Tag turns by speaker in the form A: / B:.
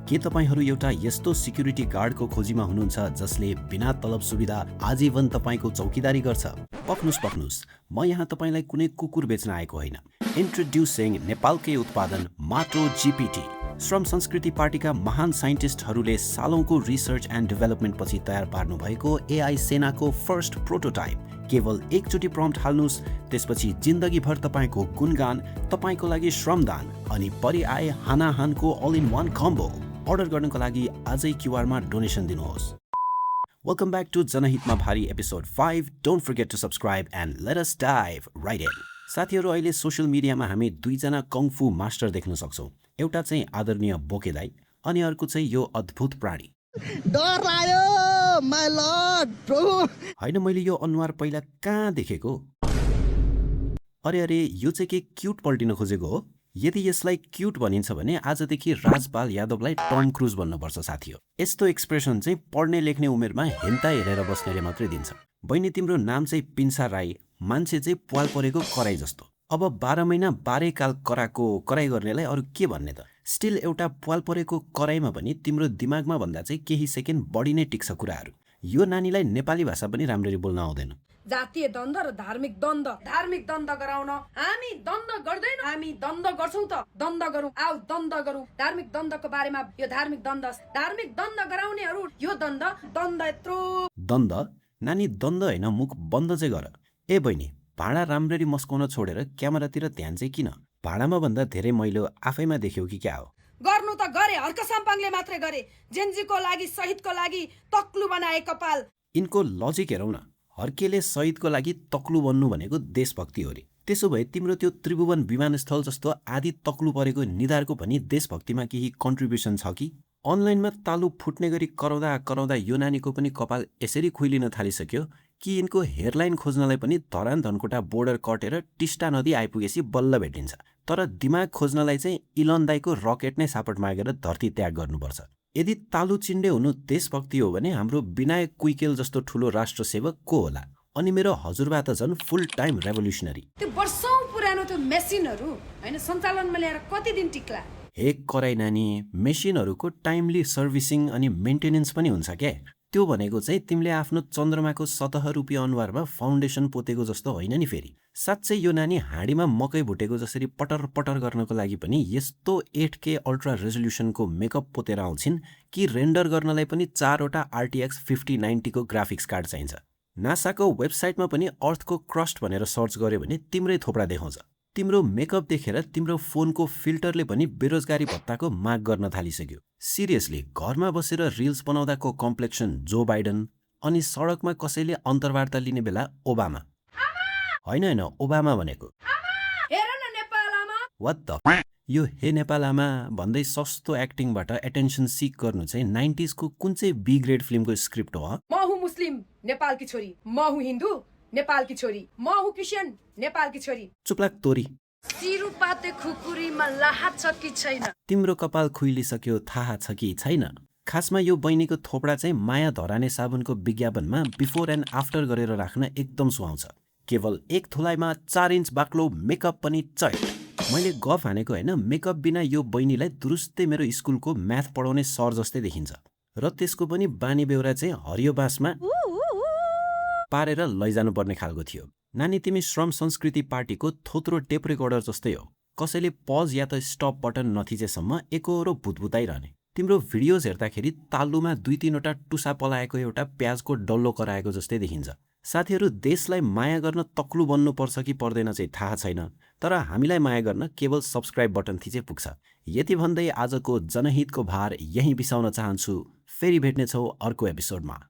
A: के तपाईहरू एउटा यस्तो सिक्युरिटी गार्डको खोजीमा हुनुहुन्छ जसले बिना तलब सुविधा आजीवन तपाईको चौकीदारी गर्छ? पक्नुस्, म यहाँ तपाईलाई कुनै कुकुर बेच्न आएको होइन। इन्ट्रोड्युसिङ नेपालकै उत्पादन माटो जीपीटी। श्रम संस्कृति पार्टीका महान साइन्टिस्टहरूले सालौंको रिसर्च एन्ड डेभलपमेन्ट पछि तयार पार्नु भएको एआई सेनाको फर्स्ट प्रोटोटाइप। केवल एकचोटि प्रम्प्ट हाल्नुस्, त्यसपछि जिन्दगीभर तपाईको गुणगान, तपाईको लागि श्रमदान अनि परिआए हानाहानको all in one combo. Order गर्नको लागि आजै क्यूआरमा डोनेसन दिनुहोस्। वेलकम ब्याक टु जनहितमा भारी episode 5। Don't forget to subscribe and let us dive right in. साथीहरू, अहिले सोशल मिडियामा हामी दुईजना कङफु मास्टर देख्न सक्छौँ। एउटा चाहिँ आदरणीय बोकेदाई अनि अर्को चाहिँ यो अद्भुत प्राणी।
B: डर लाग्यो माय लर्ड प्रभु।
A: होइन, मैले यो अनुहार पहिला कहाँ देखेको? अरे यो चाहिँ के क्युट पल्टिन खोजेको हो? यदि यसलाई क्युट भनिन्छ भने आजदेखि राजपाल यादवलाई टम क्रुज भन्नुपर्छ साथी हो। यस्तो एक्सप्रेसन चाहिँ पढ्ने लेख्ने उमेरमा हेन्ता हेरेर बस्नेले मात्रै दिन्छ। बहिनी, तिम्रो नाम चाहिँ पिन्सा राई, मान्छे चाहिँ प्वाल परेको कराई जस्तो। अब 12 महिना 12 काल कराई गर्नेलाई अरू के भन्ने त? स्टिल एउटा प्वाल परेको कराईमा पनि तिम्रो दिमागमा भन्दा चाहिँ केही सेकेन्ड बढी नै टिक्छ कुराहरू। यो नानीलाई नेपाली भाषा पनि राम्ररी बोल्न आउँदैन।
C: जातीय द्वन्द र धार्मिक द्वन्द गराउन हामी द्वन्द गर्दैन, हामी द्वन्द गर्छौं त। द्वन्द गरौँ, आऊ द्वन्द गरौँ। धार्मिक द्वन्दको बारेमा यो धार्मिक द्वन्द गराउनेहरू यो द्वन्द यत्रो
A: द्वन्द नानी द्वन्द होइन, मुख बन्द चाहिँ गर। ए बहिनी, भाँडा राम्ररी मस्काउन छोडेर क्यामेरातिर ध्यान चाहिँ किन? भाँडामा भन्दा धेरै मैलो आफैमा देख्यौ कि क्या हो?
C: गर्नु त गरे, हर्क साम्पाङले मात्रै गरे। जेन्जीको लागि, शहीदको लागि तक्लु बनाए कपाल।
A: यिनको लजिक हेरौँ न। हर्केले शहीदको लागि तक्लु बन्नु भनेको देशभक्ति हो रे। त्यसो भए तिम्रो त्यो त्रिभुवन विमानस्थल जस्तो आदि तक्लु परेको निधारको पनि देशभक्तिमा केही कन्ट्रिब्युसन छ कि? अनलाइनमा तालु फुट्ने गरी कराउँदा यो नानीको पनि कपाल यसरी खुइलिन थालिसक्यो कि यिनको हेयरलाइन खोज्नलाई पनि धरान धनकोटा बोर्डर कटेर टिस्टा नदी आइपुगेपछि बल्ल भेटिन्छ। तर दिमाग खोज्नलाई चाहिँ इलन दाईको रकेट नै सापट मागेर धरती त्याग गर्नुपर्छ। यदि तालु चिन्डे हुनु देशभक्ति हो भने हाम्रो विनायक कुइकेल जस्तो ठुलो राष्ट्रसेवक को होला? अनि मेरो हजुरबा त झन् फुल टाइम रेभोल्युसनरी।
C: त्यो वर्षौं पुरानो त्यो मेसिनहरू हैन सञ्चालनमा ल्याएर कति दिन टिक्ला?
A: हे कराई नानी, मेसिनहरूको टाइमली सर्भिसिङ अनि मेन्टेनेन्स पनि हुन्छ क्या? त्यो भनेको चाहिँ तिमीले आफ्नो चन्द्रमाको सतह रूपी अनुहारमा फाउन्डेसन पोतेको जस्तो होइन नि फेरि। साँच्चै यो नानी हाँडीमा मकै भुटेको जसरी पटर पटर गर्नको लागि पनि यस्तो 8K अल्ट्रा रेजोल्युसनको मेकअप पोतेर आउँछिन् कि रेन्डर गर्नलाई पनि 4वटा RTX 5090 को ग्राफिक्स कार्ड चाहिन्छ। नासाको वेबसाइटमा पनि अर्थको क्रस्ट भनेर सर्च गर्यो भने तिम्रै थोपडा देखाउँछ। तिम्रो मेकअप देखेर तिम्रो फोनको फिल्टरले पनि बेरोजगारी भत्ताको माग गर्न थालिसक्यो। सिरियसली, घरमा बसेर रिल्स बनाउँदाको कम्प्लेक्सन जो बाइडन अनि सडकमा कसैले अन्तर्वार्ता लिने बेला ओबामा। होइन, ओबामा भनेको।
C: हेर न नेपाल आमा।
A: व्हाट द यो हे नेपाल आमा भन्दै सस्तो एक्टिङबाट एटेन्सन सिक गर्नु चाहिँ 90s को कुन चाहिँ बी ग्रेड फिल्मको स्क्रिप्ट हो?
C: म हुँ मुस्लिम, नेपालकी छोरी। म हुँ हिन्दू, नेपालकी छोरी। म हुँ क्रिस्चियन, नेपालकी छोरी।
A: चुप्लाक तोरी।
C: सिरुपाते खुकुरीमा लाहा छ कि छैन?
A: तिम्रो कपाल खुइलिसक्यो, थाहा छ कि छैन? खासमा यो बहिनीको थोपडा चाहिँ माया धराने साबुनको विज्ञापनमा बिफोर एन्ड आफ्टर गरेर राख्न एकदम सुहाउँछ। केवल 1 थुलाइमा 4 इन्च बाक्लो मेकअप पनि चैट। मैले गफ हानेको होइन, मेकअप बिना यो बहिनीलाई दुरुस्तै मेरो स्कुलको म्याथ पढाउने सर जस्तै देखिन्छ। र त्यसको पनि बानी बेहोरा चाहिँ हरियो बाँसमा पारेर लैजानु पर्ने खालको थियो। नानी, तिमी श्रम संस्कृति पार्टीको थोत्रो टेप रेकर्डर जस्तै हो। कसैले पज या त स्टप बटन नथिचेसम्म एकहोरो भुतभुताइरहने। तिम्रो भिडियोज हेर्दाखेरि तालुमा 2-3वटा टुसा पलाएको एउटा प्याजको डल्लो कराएको जस्तै देखिन्छ। साथीहरू, देशलाई माया गर्न तक्लु बन्नुपर्छ कि पर्दैन चाहिँ थाहा छैन, तर हामीलाई माया गर्न केवल सब्सक्राइब बटन थिचे पुग्छ। यति भन्दै आजको जनहितको भार यहीँ बिसाउन चाहन्छु। फेरि भेट्नेछौँ अर्को एपिसोडमा।